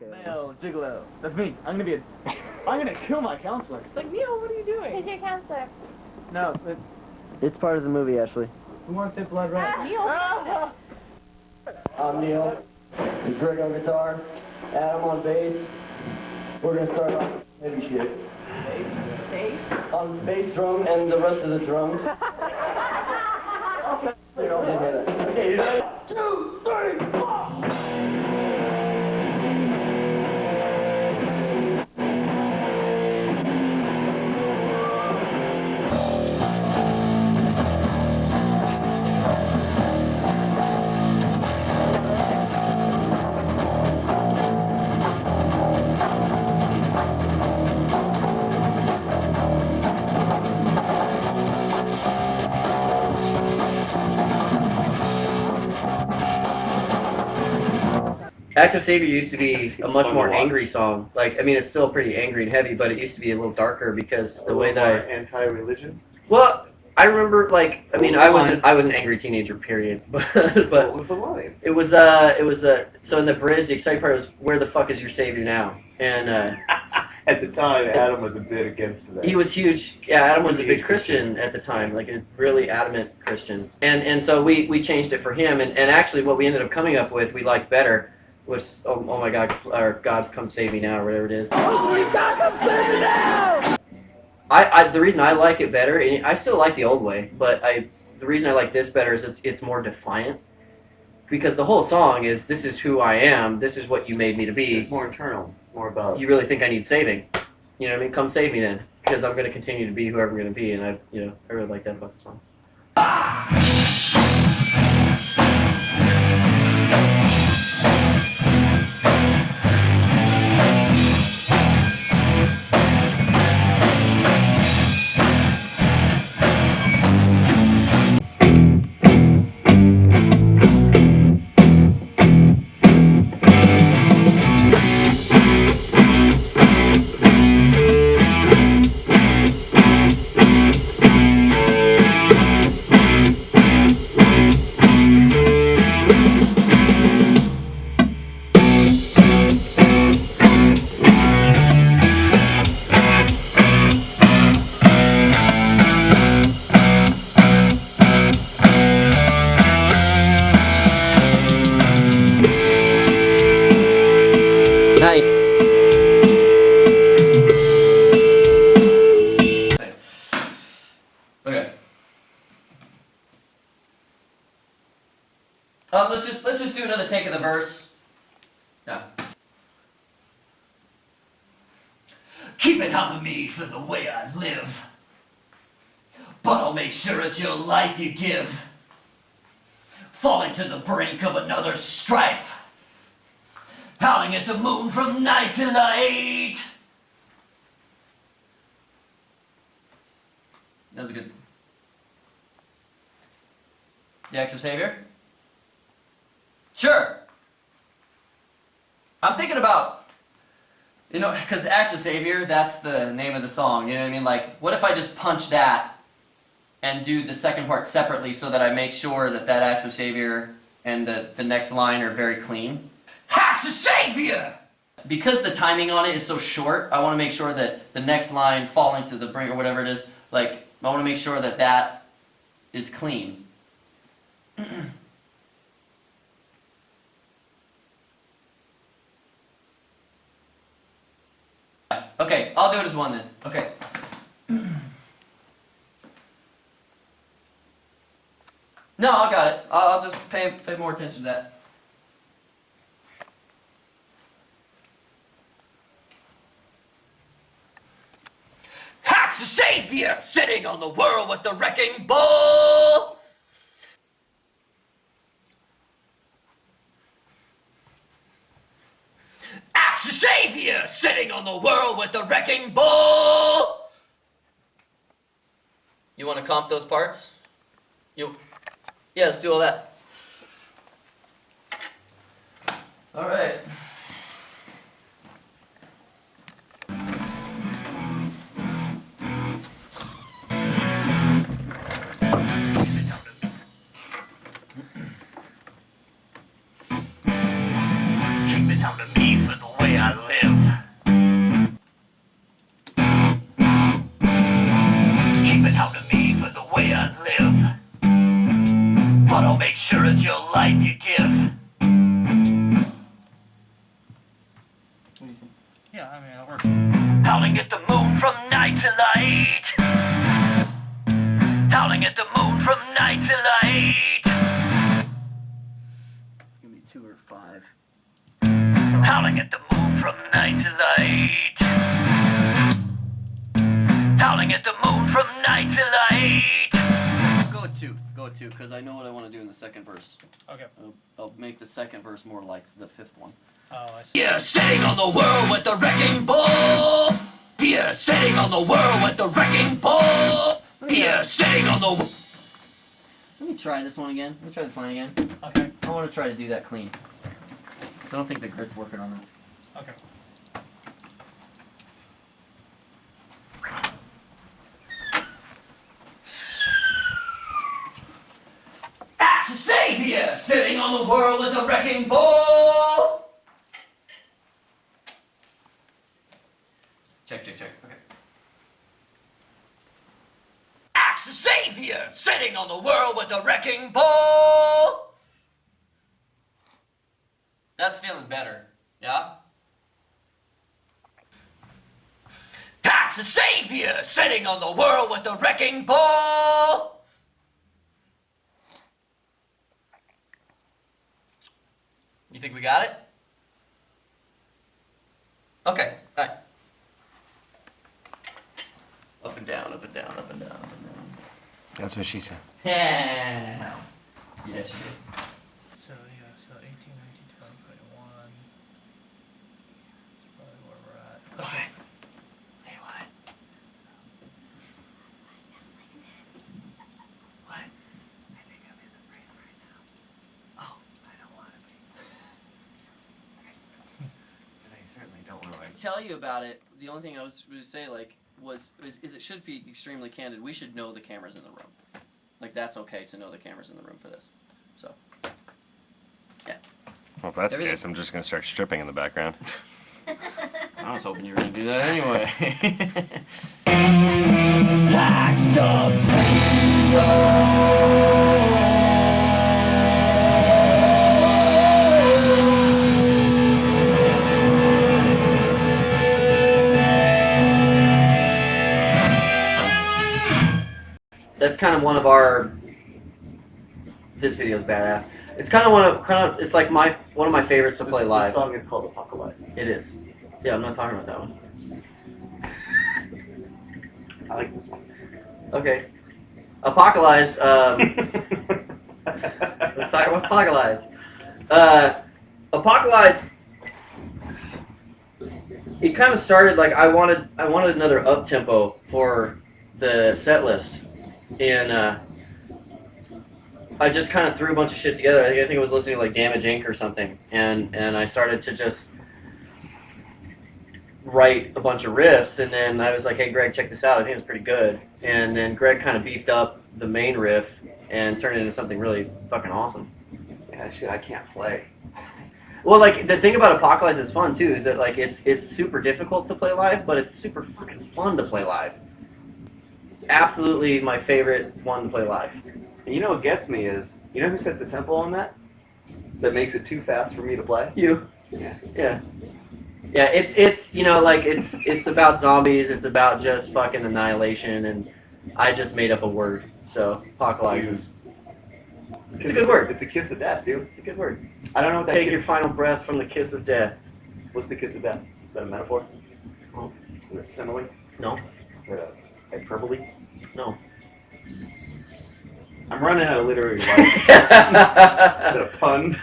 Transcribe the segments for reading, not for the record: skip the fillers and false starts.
Male gigolo. That's me. I'm gonna kill my counselor. It's like, Neil, what are you doing? Who's your counselor? No, It's part of the movie, Ashley. who wants that blood red? Neil. I'm Neil. Greg on guitar. Adam on bass. We're gonna start off heavy shit. Bass? On bass drum and the rest of the drums. Okay, you ready? 2, 3, 4! Acts of Savior used to be a much more angry song. Like, I mean, it's still pretty angry and heavy, but it used to be a little darker because the way that I... Anti-religion? Well, I remember, like, I mean, I was an angry teenager, period. But What was the line? it was so in the bridge, the exciting part was, where the fuck is your Savior now? And At the time, Adam was a bit against that. he was huge. Yeah, Adam was a big Christian at the time, like a really adamant Christian. And so we changed it for him. And actually, what we ended up coming up with, we liked better. Was oh my God, or God come save me now, or whatever it is. Oh, God, come save me now! The reason I like it better, and I still like the old way, but the reason I like this better is it's more defiant. Because the whole song is, this is who I am, this is what you made me to be. It's more internal. It's more about... You really think I need saving? You know what I mean? Come save me then, because I'm going to continue to be whoever I'm going to be, and I really like that about the song. Nice. Okay. Let's just do another take of the verse. Yeah. Keep it on me for the way I live, but I'll make sure it's your life you give. Falling to the brink of another strife, howling at the moon from night to night. That was a good. The Acts of Savior? Sure. I'm thinking about, because the Acts of Savior, that's the name of the song, you know what I mean? Like, what if I just punch that and do the second part separately so that I make sure that Acts of Savior and the next line are very clean? Acts of Savior! Because the timing on it is so short, I want to make sure that the next line, falling to the brink or whatever it is, like, I want to make sure that is clean. Okay, I'll do it as one then. Okay. No, I got it. I'll just pay more attention to that. Acts of Savior! Sitting on the world with the wrecking ball! Acts of Savior! Sitting on the world with the wrecking ball! You want to comp those parts? Yeah, let's do all that. All right. Keep it down to me for the way Howling at the moon from night to light. Howling at the moon from night to light. Go with 2, because I know what I want to do in the second verse. Okay. I'll make the second verse more like the 5th one. Oh, I see. Fear sitting on the world with the wrecking ball. Fear sitting on the world with the wrecking ball. Fear sitting on the. Let me try this one again. Let me try this line again. Okay. I want to try to do that clean. Because I don't think the grit's working on that. Okay. Axe Savior sitting on the world with the wrecking ball. Check. Okay. Axe Savior sitting on the world with the wrecking ball. That's feeling better. Yeah? Axe Savior sitting on the world with the wrecking ball. You think we got it? Okay, alright. Up and down, up and down, up and down, up and down. That's what she said. Yeah. Yes, you did. So, yeah, so 18, 19, 20, 21. That's probably where we're at. Okay. Say what? What? I think I'm in the frame right now. Oh, I don't want to be. But I certainly don't want to. tell you about it, the only thing I was going to say, like, is it should be extremely candid. We should know the cameras in the room. Like, that's okay to know the cameras in the room for this. So, yeah. Well, if that's the Everything- case, I'm just going to start stripping in the background. I was hoping you were going to do that anyway. That's kind of one of our. This video is badass. It's kind of it's like one of my favorites to play live. The song is called Apocalyze. It is. Yeah, I'm not talking about that one. I like this one. Okay. Apocalyze. Let's talk about Apocalyze. Apocalyze. It kind of started like I wanted another up tempo for the set list, and I just kind of threw a bunch of shit together. I think I was listening to like Damage Inc. or something, and I started to just write a bunch of riffs, and then I was like, hey Greg, check this out, I think it's pretty good. And then Greg kind of beefed up the main riff and turned it into something really fucking awesome. Yeah, shit, I can't play. Well, like, the thing about Apocalypse is fun too, is that like it's super difficult to play live, but it's super fucking fun to play live. It's absolutely my favorite one to play live. And you know what gets me is, you know who set the tempo on that? That makes it too fast for me to play? You. Yeah. Yeah. Yeah, it's you know, like, it's about zombies, it's about just fucking annihilation, and I just made up a word, so Apocalypse is... It's a good word. It's a kiss of death, dude. It's a good word. I don't know what that Take kiss... your final breath from the kiss of death. What's the kiss of death? Is that a metaphor? No. Is it a simile? No. Is it a hyperbole? No. I'm running out of literary life. Is that a pun?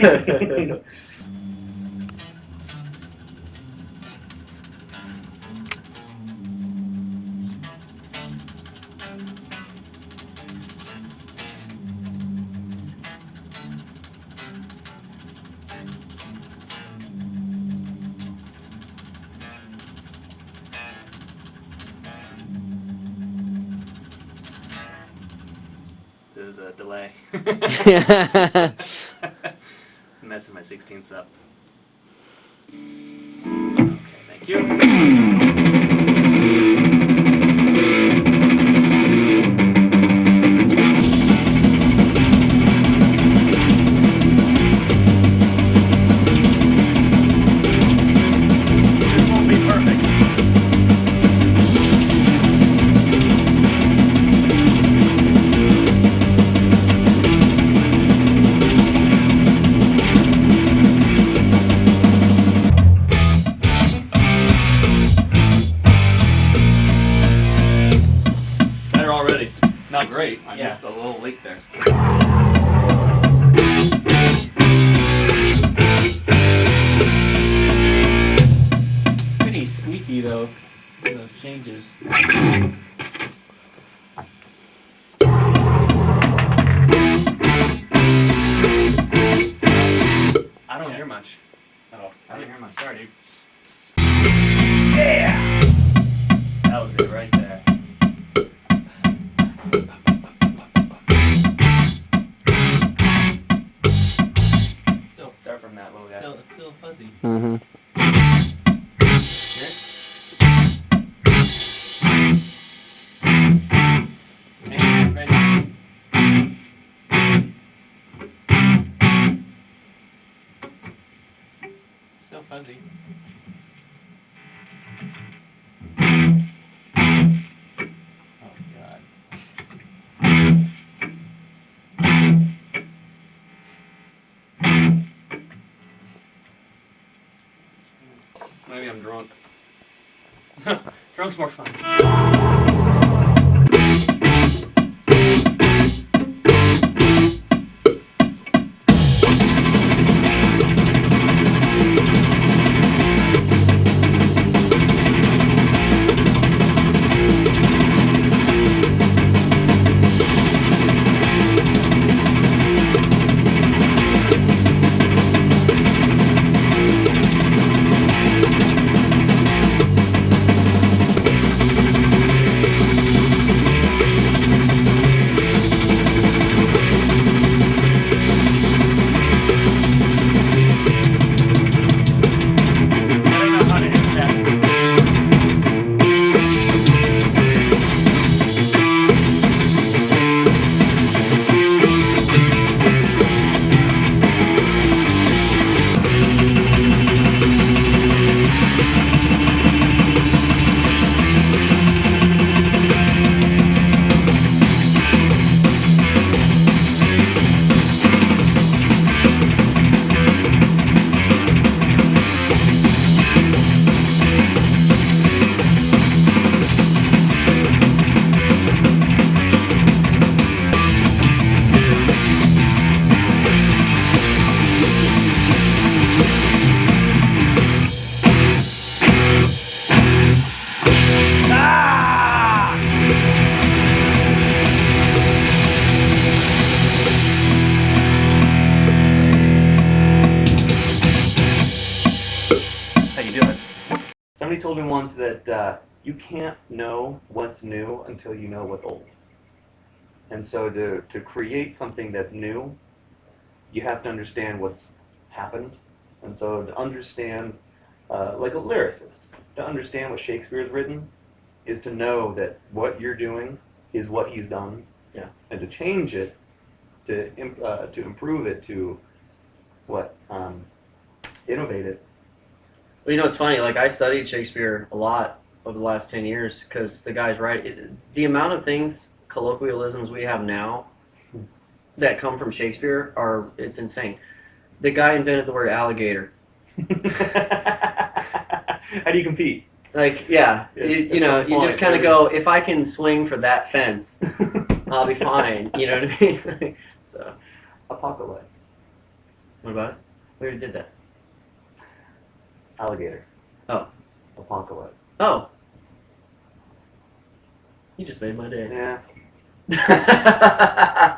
There's a delay. Yeah. It's messing my 16th up. Okay, thank you. This won't be perfect. changes. I don't hear much. Oh, I don't hear much. Sorry, dude. yeah! That was it right there. Still, Start from that little guy. it's still fuzzy. Mm-hmm. Ready? Still fuzzy. Oh god. Maybe I'm drunk. Drunk's more fun. Somebody told me once that you can't know what's new until you know what's old. And so to create something that's new, you have to understand what's happened. And so to understand, like a lyricist, to understand what Shakespeare's written is to know that what you're doing is what he's done. Yeah. And to change it, to improve it, to innovate it. Well, you know, it's funny. Like, I studied Shakespeare a lot over the last 10 years because the guy's right. The amount of things, colloquialisms we have now that come from Shakespeare it's insane. The guy invented the word alligator. How do you compete? Like, yeah, you know, you just kind of go, if I can swing for that fence, I'll be fine. You know what I mean? So, Apocalyze. what about it? We already did that. Alligator. Oh. Apocalyze. Oh. You just made my day. Yeah.